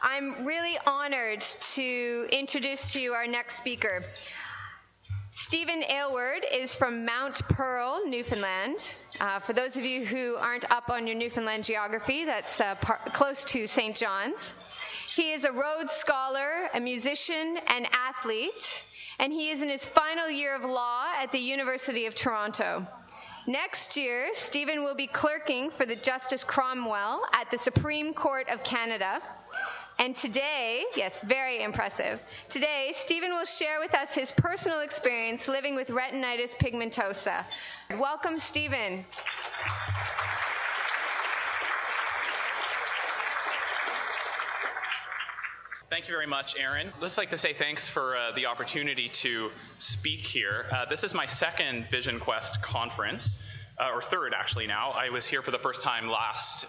I'm really honored to introduce to you our next speaker. Stephen Aylward is from Mount Pearl, Newfoundland. For those of you who aren't up on your Newfoundland geography, that's close to St. John's. He is a Rhodes Scholar, a musician, and athlete, and he is in his final year of law at the University of Toronto. Next year, Stephen will be clerking for the Justice Cromwell at the Supreme Court of Canada. And today, yes, very impressive. Today, Stephen will share with us his personal experience living with retinitis pigmentosa. Welcome, Stephen. Thank you very much, Erin. I'd just like to say thanks for the opportunity to speak here. This is my second Vision Quest conference, or third actually now. I was here for the first time last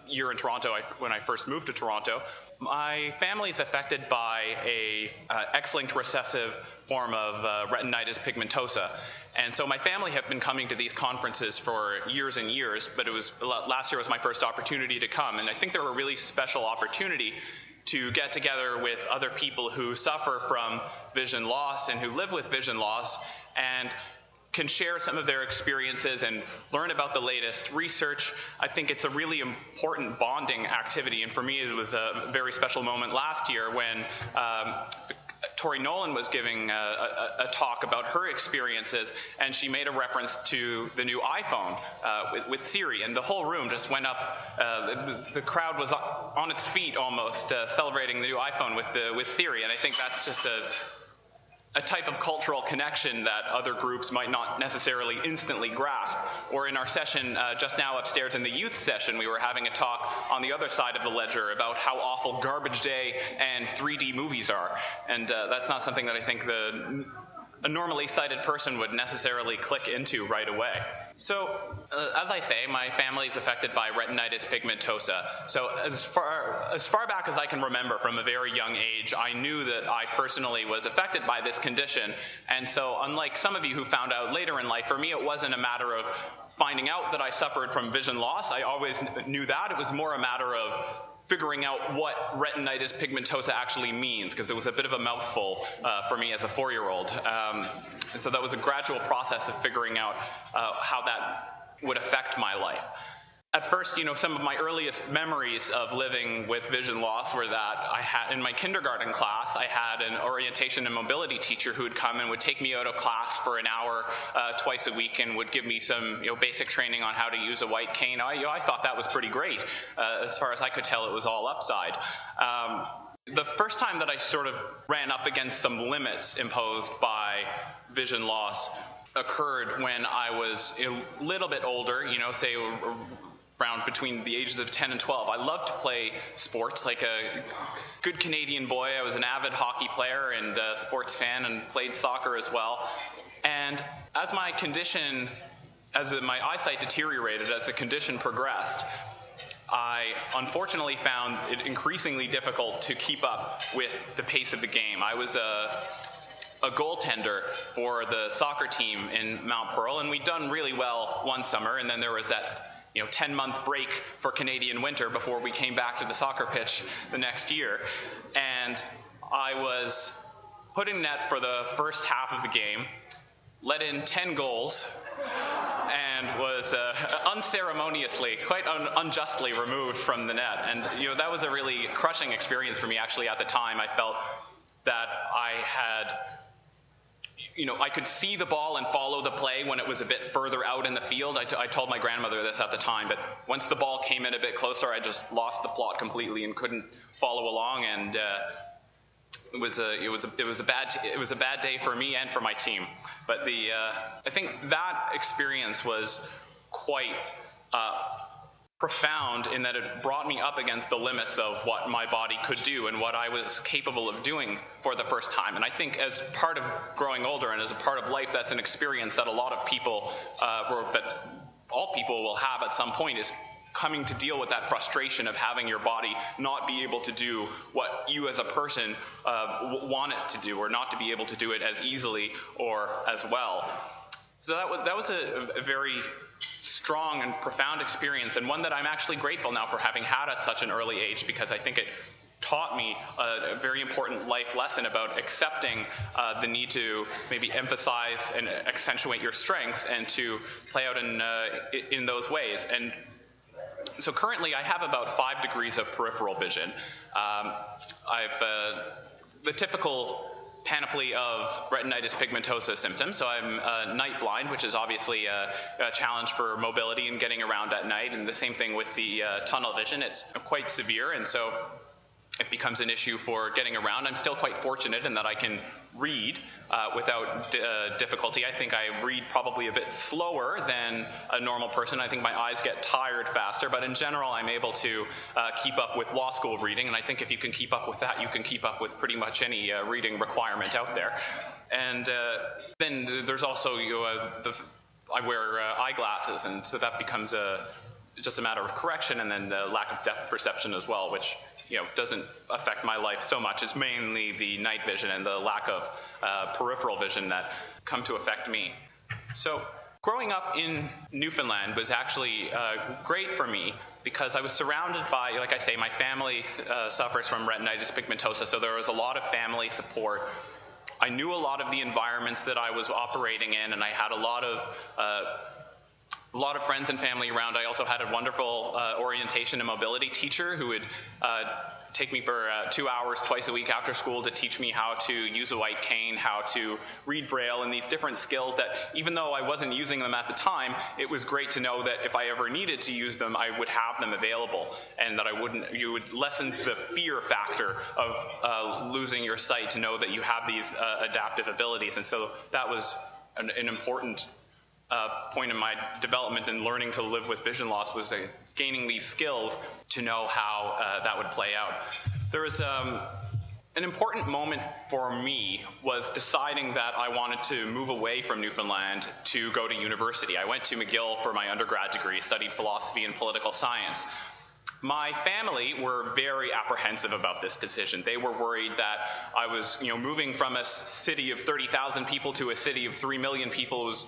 year in Toronto when I first moved to Toronto. My family is affected by a X-linked recessive form of retinitis pigmentosa. And so my family have been coming to these conferences for years and years, but last year was my first opportunity to come. And I think they're a really special opportunity to get together with other people who suffer from vision loss and who live with vision loss and can share some of their experiences and learn about the latest research. I think it's a really important bonding activity, and for me it was a very special moment last year when Tori Nolan was giving a talk about her experiences, and she made a reference to the new iPhone with Siri, and the whole room just went up. The crowd was on its feet almost, celebrating the new iPhone with Siri, and I think that's just a type of cultural connection that other groups might not necessarily instantly grasp. Or in our session just now upstairs in the youth session, we were having a talk on the other side of the ledger about how awful Garbage Day and 3D movies are. And that's not something that I think a normally sighted person would necessarily click into right away. So, as I say, my family is affected by retinitis pigmentosa. So as far back as I can remember from a very young age, I knew that I personally was affected by this condition. And so unlike some of you who found out later in life, for me it wasn't a matter of finding out that I suffered from vision loss. I always knew that. It was more a matter of figuring out what retinitis pigmentosa actually means, because it was a bit of a mouthful for me as a 4-year-old. And so that was a gradual process of figuring out how that would affect my life. At first, some of my earliest memories of living with vision loss were that I had, in my kindergarten class, I had an orientation and mobility teacher who would come and would take me out of class for an hour twice a week and would give me some basic training on how to use a white cane. I thought that was pretty great. As far as I could tell, it was all upside. The first time that I sort of ran up against some limits imposed by vision loss occurred when I was a little bit older, say around between the ages of 10 and 12. I loved to play sports. Like a good Canadian boy, I was an avid hockey player and a sports fan and played soccer as well. And as my eyesight deteriorated, as the condition progressed, I unfortunately found it increasingly difficult to keep up with the pace of the game. I was a goaltender for the soccer team in Mount Pearl, and we'd done really well one summer, and then there was that 10-month break for Canadian winter before we came back to the soccer pitch the next year. And I was put in net for the first half of the game, let in 10 goals, and was unceremoniously, quite unjustly removed from the net. And that was a really crushing experience for me actually at the time. I felt that I had I could see the ball and follow the play when it was a bit further out in the field. I told my grandmother this at the time, but once the ball came in a bit closer, I just lost the plot completely and couldn't follow along. And it was a bad day for me and for my team. But I think that experience was quite profound in that it brought me up against the limits of what my body could do and what I was capable of doing for the first time. And I think as part of growing older and as a part of life, that's an experience that a lot of people, or that all people will have at some point, is coming to deal with that frustration of having your body not be able to do what you as a person want it to do, or not to be able to do it as easily or as well. So that was a very strong and profound experience, and one that I'm actually grateful now for having had at such an early age, because I think it taught me a very important life lesson about accepting the need to maybe emphasize and accentuate your strengths and to play out in those ways. And so currently I have about 5 degrees of peripheral vision. I've the typical panoply of retinitis pigmentosa symptoms. So I'm night blind, which is obviously a challenge for mobility and getting around at night. And the same thing with the tunnel vision. It's quite severe, and so it becomes an issue for getting around. I'm still quite fortunate in that I can read without difficulty. I think I read probably a bit slower than a normal person. I think my eyes get tired faster, but in general I'm able to keep up with law school reading, and I think if you can keep up with that, you can keep up with pretty much any reading requirement out there. And then there's also I wear eyeglasses, and so that becomes just a matter of correction, and then the lack of depth perception as well, which doesn't affect my life so much. It's mainly the night vision and the lack of peripheral vision that come to affect me. So growing up in Newfoundland was actually great for me because I was surrounded by, like I say, my family suffers from retinitis pigmentosa, so there was a lot of family support. I knew a lot of the environments that I was operating in, and I had a lot of friends and family around. I also had a wonderful orientation and mobility teacher who would take me for 2 hours twice a week after school to teach me how to use a white cane, how to read Braille, and these different skills that, even though I wasn't using them at the time, it was great to know that if I ever needed to use them, I would have them available, and that you would lessens the fear factor of losing your sight, to know that you have these adaptive abilities. And so that was an important point in my development and learning to live with vision loss, was gaining these skills to know how that would play out. There was an important moment for me was deciding that I wanted to move away from Newfoundland to go to university. I went to McGill for my undergrad degree, studied philosophy and political science. My family were very apprehensive about this decision. They were worried that I was, moving from a city of 30,000 people to a city of 3 million people was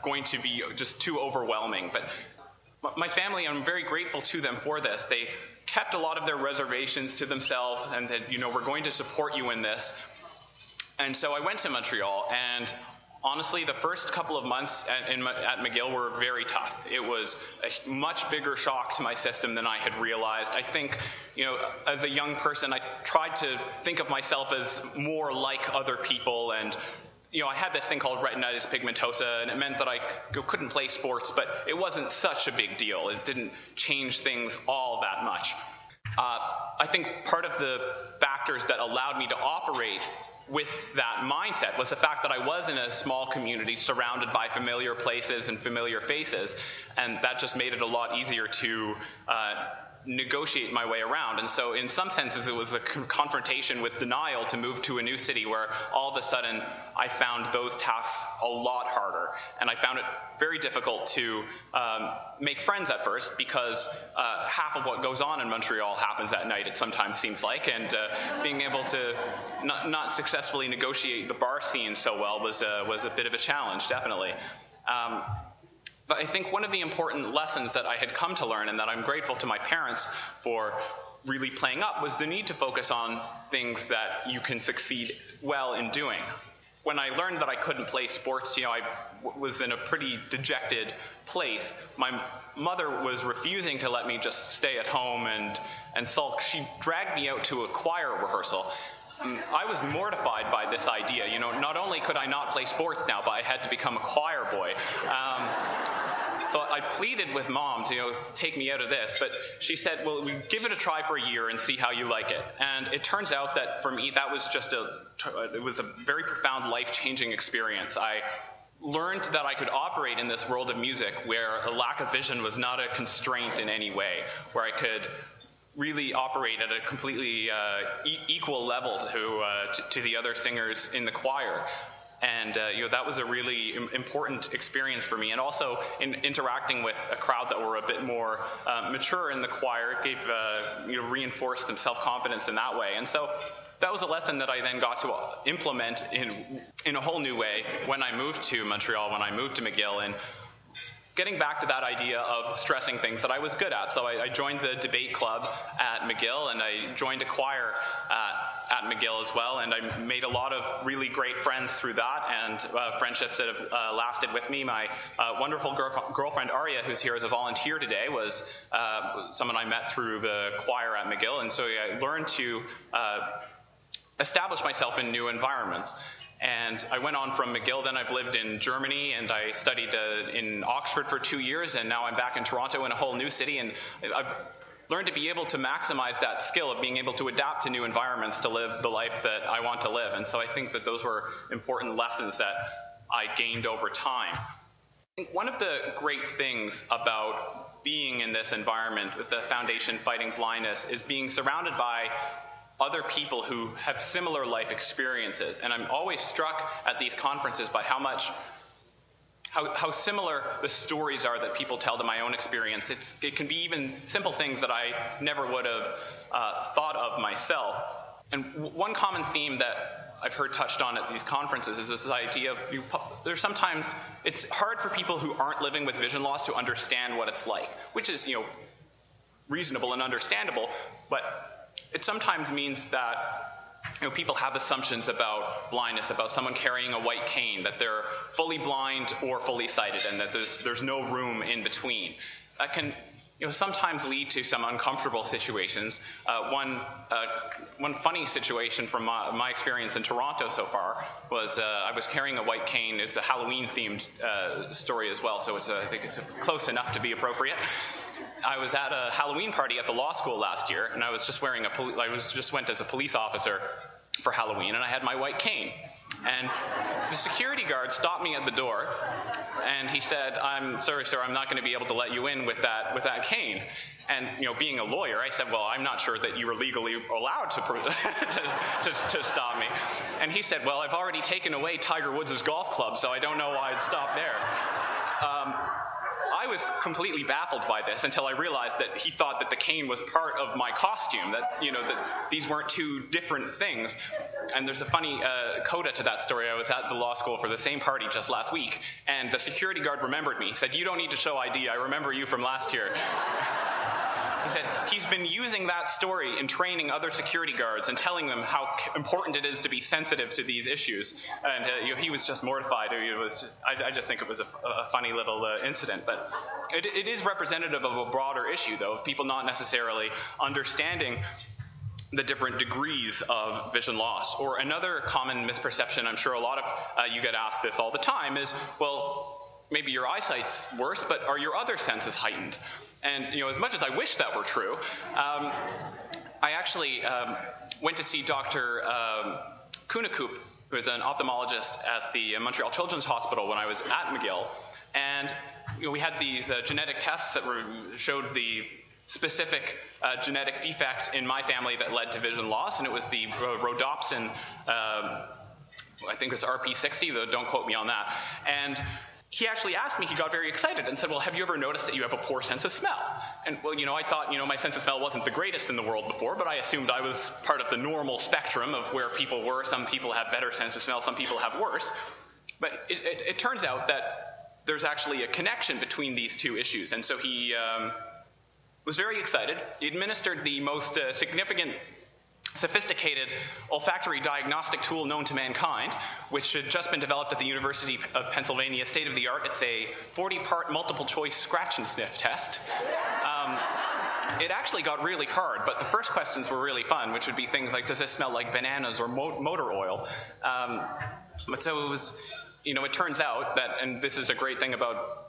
going to be just too overwhelming. But my family, I'm very grateful to them for this. They kept a lot of their reservations to themselves and said, we're going to support you in this. And so I went to Montreal, and honestly, the first couple of months at McGill were very tough. It was a much bigger shock to my system than I had realized. I think, as a young person, I tried to think of myself as more like other people, and I had this thing called retinitis pigmentosa, and it meant that I couldn't play sports, but it wasn't such a big deal. It didn't change things all that much. I think part of the factors that allowed me to operate with that mindset was the fact that I was in a small community surrounded by familiar places and familiar faces, and that just made it a lot easier to negotiate my way around. And so in some senses it was a confrontation with denial to move to a new city where all of a sudden I found those tasks a lot harder, and I found it very difficult to make friends at first, because half of what goes on in Montreal happens at night, it sometimes seems like, and being able to not successfully negotiate the bar scene so well was a bit of a challenge, definitely. But I think one of the important lessons that I had come to learn, and that I'm grateful to my parents for really playing up, was the need to focus on things that you can succeed well in doing. When I learned that I couldn't play sports, I was in a pretty dejected place. My mother was refusing to let me just stay at home and sulk. She dragged me out to a choir rehearsal. I was mortified by this idea. Not only could I not play sports now, but I had to become a choir boy. So I pleaded with Mom to take me out of this, but she said, well, give it a try for a year and see how you like it. And it turns out that for me, that was it was a very profound, life-changing experience. I learned that I could operate in this world of music where a lack of vision was not a constraint in any way, where I could really operate at a completely equal level to the other singers in the choir. And that was a really important experience for me. And also in interacting with a crowd that were a bit more mature in the choir, it gave reinforced some self-confidence in that way. And so that was a lesson that I then got to implement in a whole new way when I moved to Montreal, when I moved to McGill. And getting back to that idea of stressing things that I was good at. So I joined the debate club at McGill, and I joined a choir at McGill as well, and I made a lot of really great friends through that, and friendships that have lasted with me. My wonderful girlfriend Aria, who's here as a volunteer today, was someone I met through the choir at McGill, and so I learned to establish myself in new environments. And I went on from McGill, then I've lived in Germany, and I studied in Oxford for 2 years, and now I'm back in Toronto in a whole new city, and I've learned to be able to maximize that skill of being able to adapt to new environments to live the life that I want to live. And so I think that those were important lessons that I gained over time. I think one of the great things about being in this environment with the Foundation Fighting Blindness is being surrounded by other people who have similar life experiences. And I'm always struck at these conferences by how similar the stories are that people tell to my own experience. It can be even simple things that I never would have thought of myself. And one common theme that I've heard touched on at these conferences is this idea of there's sometimes it's hard for people who aren't living with vision loss to understand what it's like, which is reasonable and understandable, but it sometimes means that people have assumptions about blindness, about someone carrying a white cane, that they're fully blind or fully sighted, and that there's no room in between. That can sometimes lead to some uncomfortable situations. One funny situation from my experience in Toronto so far was I was carrying a white cane. It's a Halloween-themed story as well, so I think it's close enough to be appropriate. I was at a Halloween party at the law school last year, and I was just went as a police officer for Halloween, and I had my white cane. And the security guard stopped me at the door, and he said, "I'm sorry, sir, I'm not going to be able to let you in with that cane." And being a lawyer, I said, "Well, I'm not sure that you were legally allowed to stop me." And he said, "Well, I've already taken away Tiger Woods' golf club, so I don't know why I'd stop there." I was completely baffled by this until I realized that he thought that the cane was part of my costume, that these weren't two different things. And there's a funny coda to that story. I was at the law school for the same party just last week, and the security guard remembered me. He said, "You don't need to show ID. I remember you from last year." He said he's been using that story in training other security guards and telling them how important it is to be sensitive to these issues. And he was just mortified. I just think it was a funny little incident. But it is representative of a broader issue, though, of people not necessarily understanding the different degrees of vision loss. Or another common misperception, I'm sure a lot of you get asked this all the time, is, well, maybe your eyesight's worse, but are your other senses heightened? And as much as I wish that were true, I actually went to see Dr. Kunakoop, who is an ophthalmologist at the Montreal Children's Hospital when I was at McGill, and we had these genetic tests that showed the specific genetic defect in my family that led to vision loss, and it was the rhodopsin, I think it's RP60, though don't quote me on that. And he actually asked me, he got very excited and said, "Well, have you ever noticed that you have a poor sense of smell?" And, well, I thought, my sense of smell wasn't the greatest in the world before, but I assumed I was part of the normal spectrum of where people were. Some people have better sense of smell, some people have worse. But it turns out that there's actually a connection between these two issues. And so he was very excited. He administered the most significant sophisticated olfactory diagnostic tool known to mankind, which had just been developed at the University of Pennsylvania, state-of-the-art. It's a 40-part multiple-choice scratch and sniff test. It actually got really hard, but the first questions were really fun, which would be things like, does this smell like bananas or motor oil? But so it was, it turns out that, and this is a great thing about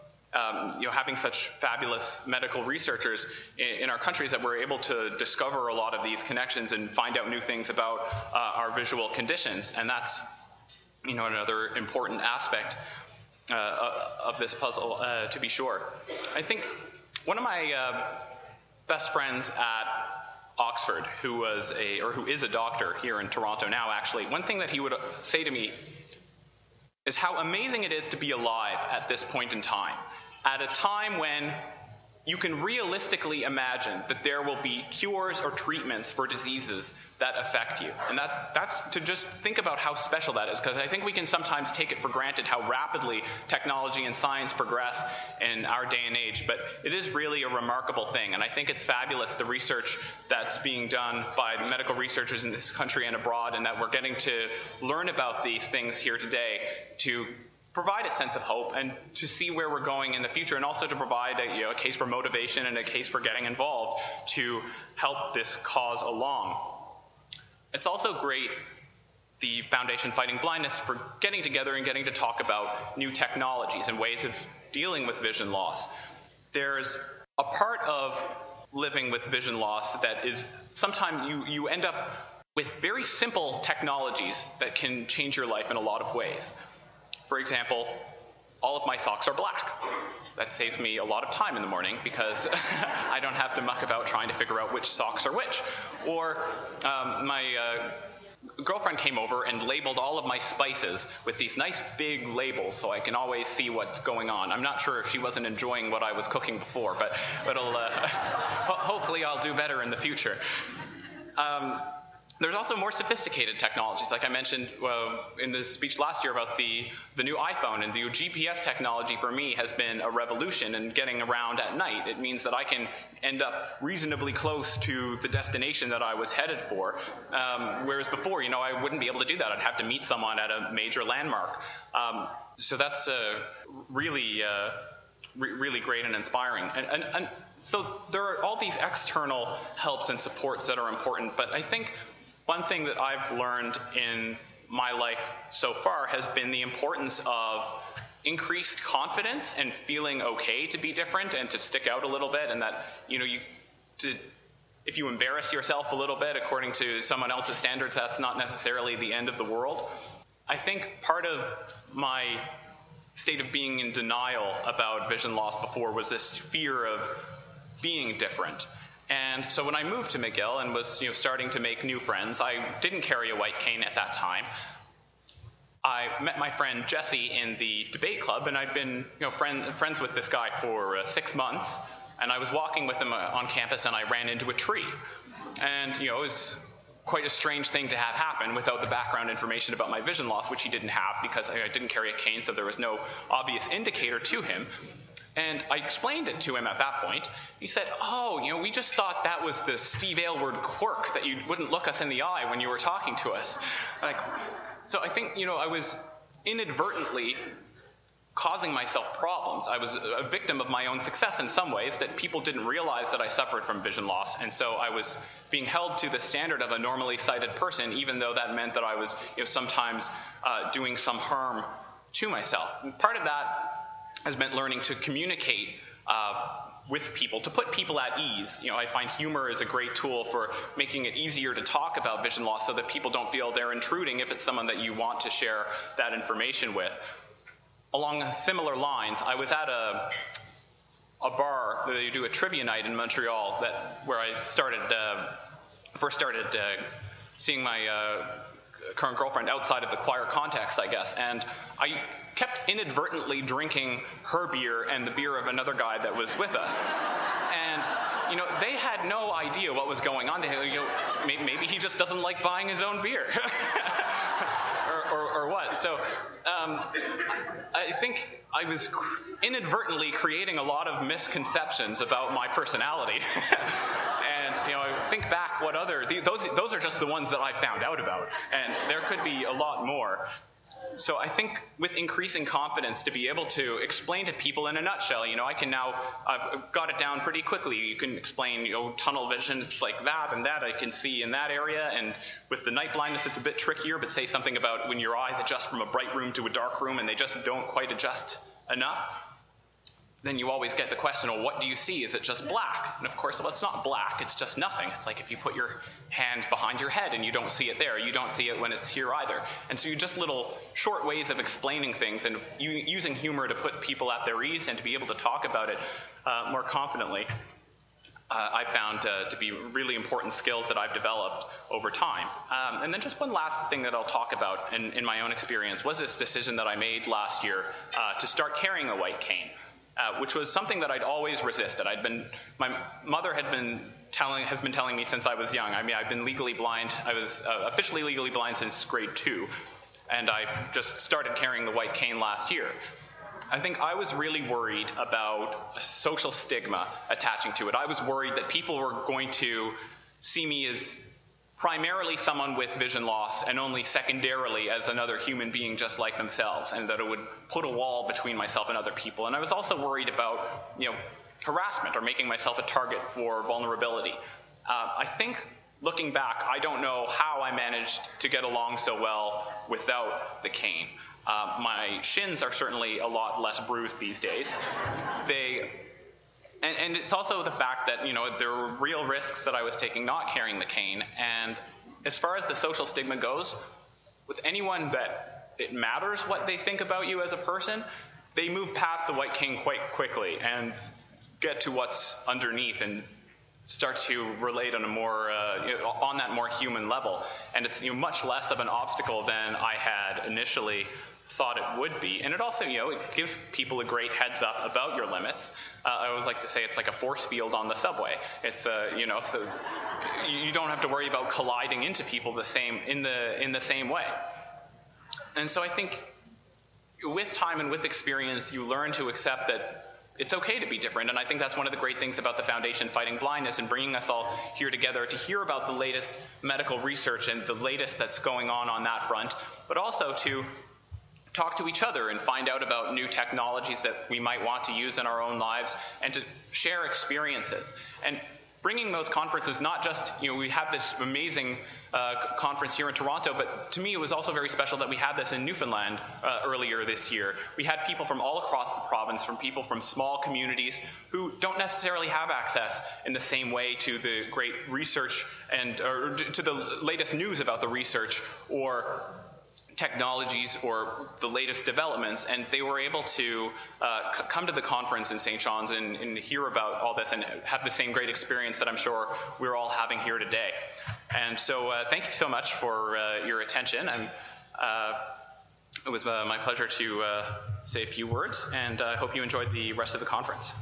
having such fabulous medical researchers in our countries, that we're able to discover a lot of these connections and find out new things about our visual conditions. And that's, another important aspect of this puzzle, to be sure. I think one of my best friends at Oxford, who is a doctor here in Toronto now, actually, one thing that he would say to me is how amazing it is to be alive at this point in time. At a time when you can realistically imagine that there will be cures or treatments for diseases that affect you. And that's to just think about how special that is, because I think we can sometimes take it for granted how rapidly technology and science progress in our day and age, but it is really a remarkable thing. And I think it's fabulous, the research that's being done by the medical researchers in this country and abroad, and that we're getting to learn about these things here today to provide a sense of hope and to see where we're going in the future, and also to provide a case for motivation and a case for getting involved to help this cause along. It's also great, the Foundation Fighting Blindness, for getting together and getting to talk about new technologies and ways of dealing with vision loss. There's a part of living with vision loss that is sometimes you end up with very simple technologies that can change your life in a lot of ways. For example, all of my socks are black. That saves me a lot of time in the morning because I don't have to muck about trying to figure out which socks are which. Or my girlfriend came over and labeled all of my spices with these nice big labels so I can always see what's going on. I'm not sure if she wasn't enjoying what I was cooking before, but hopefully I'll do better in the future. There's also more sophisticated technologies, like I mentioned in the speech last year about the new iPhone, and the GPS technology for me has been a revolution in getting around at night. It means that I can end up reasonably close to the destination that I was headed for, whereas before, I wouldn't be able to do that. I'd have to meet someone at a major landmark. So that's really great and inspiring. And so there are all these external helps and supports that are important, but I think one thing that I've learned in my life so far has been the importance of increased confidence and feeling okay to be different and to stick out a little bit, and that if you embarrass yourself a little bit according to someone else's standards, that's not necessarily the end of the world. I think part of my state of being in denial about vision loss before was this fear of being different. And so when I moved to McGill and was starting to make new friends, I didn't carry a white cane at that time. I met my friend Jesse in the debate club, and I'd been friends with this guy for 6 months. And I was walking with him on campus, and I ran into a tree. And it was quite a strange thing to have happen without the background information about my vision loss, which he didn't have because I didn't carry a cane, so there was no obvious indicator to him. And I explained it to him at that point. He said, we just thought that was the Steve Aylward quirk, that you wouldn't look us in the eye when you were talking to us. So I think, I was inadvertently causing myself problems. I was a victim of my own success in some ways, that people didn't realize that I suffered from vision loss. And so I was being held to the standard of a normally sighted person, even though that meant that I was sometimes doing some harm to myself. And part of that has meant learning to communicate with people, to put people at ease. I find humor is a great tool for making it easier to talk about vision loss so that people don't feel they're intruding if it's someone that you want to share that information with. Along similar lines, I was at a bar where you do a trivia night in Montreal where I first started seeing my current girlfriend outside of the choir context, I guess, and I kept inadvertently drinking her beer and the beer of another guy that was with us. And, they had no idea what was going on. Maybe he just doesn't like buying his own beer. or what. So I think I was inadvertently creating a lot of misconceptions about my personality. And, I think back those are just the ones that I found out about. And there could be a lot more. So I think with increasing confidence, to be able to explain to people in a nutshell, I can now, I've got it down pretty quickly. You can explain, tunnel vision, it's like that and that I can see in that area. And with the night blindness, it's a bit trickier, but say something about when your eyes adjust from a bright room to a dark room and they just don't quite adjust enough. Then you always get the question, well, what do you see? Is it just black? And of course, well, it's not black. It's just nothing. It's like if you put your hand behind your head and you don't see it there, you don't see it when it's here either. And so you just little short ways of explaining things and using humor to put people at their ease and to be able to talk about it more confidently, I found to be really important skills that I've developed over time. And then just one last thing that I'll talk about in my own experience was this decision that I made last year to start carrying a white cane. which was something that I'd always resisted. My mother has been telling me since I was young. I mean, I've been legally blind. I was officially legally blind since grade 2, and I just started carrying the white cane last year. I think I was really worried about social stigma attaching to it. I was worried that people were going to see me as primarily someone with vision loss and only secondarily as another human being just like themselves, and that it would put a wall between myself and other people. And I was also worried about, harassment or making myself a target for vulnerability. I think looking back, I don't know how I managed to get along so well without the cane. My shins are certainly a lot less bruised these days. And it's also the fact that, there were real risks that I was taking not carrying the cane. And as far as the social stigma goes, with anyone that it matters what they think about you as a person, they move past the white cane quite quickly and get to what's underneath and start to relate on a more on that more human level. And it's much less of an obstacle than I had initially thought it would be. And it also, it gives people a great heads up about your limits. I always like to say it's like a force field on the subway. It's so you don't have to worry about colliding into people in the same way. And so I think with time and with experience, you learn to accept that it's okay to be different. And I think that's one of the great things about the Foundation Fighting Blindness and bringing us all here together to hear about the latest medical research and the latest that's going on that front, but also to talk to each other and find out about new technologies that we might want to use in our own lives, and to share experiences. And bringing those conferences, not just, we have this amazing conference here in Toronto, but to me it was also very special that we had this in Newfoundland earlier this year. We had people from all across the province, from people from small communities who don't necessarily have access in the same way to the great research or to the latest news about the research or technologies or the latest developments, and they were able to come to the conference in St. John's and hear about all this and have the same great experience that I'm sure we're all having here today. And so thank you so much for your attention, and it was my pleasure to say a few words, and I hope you enjoyed the rest of the conference.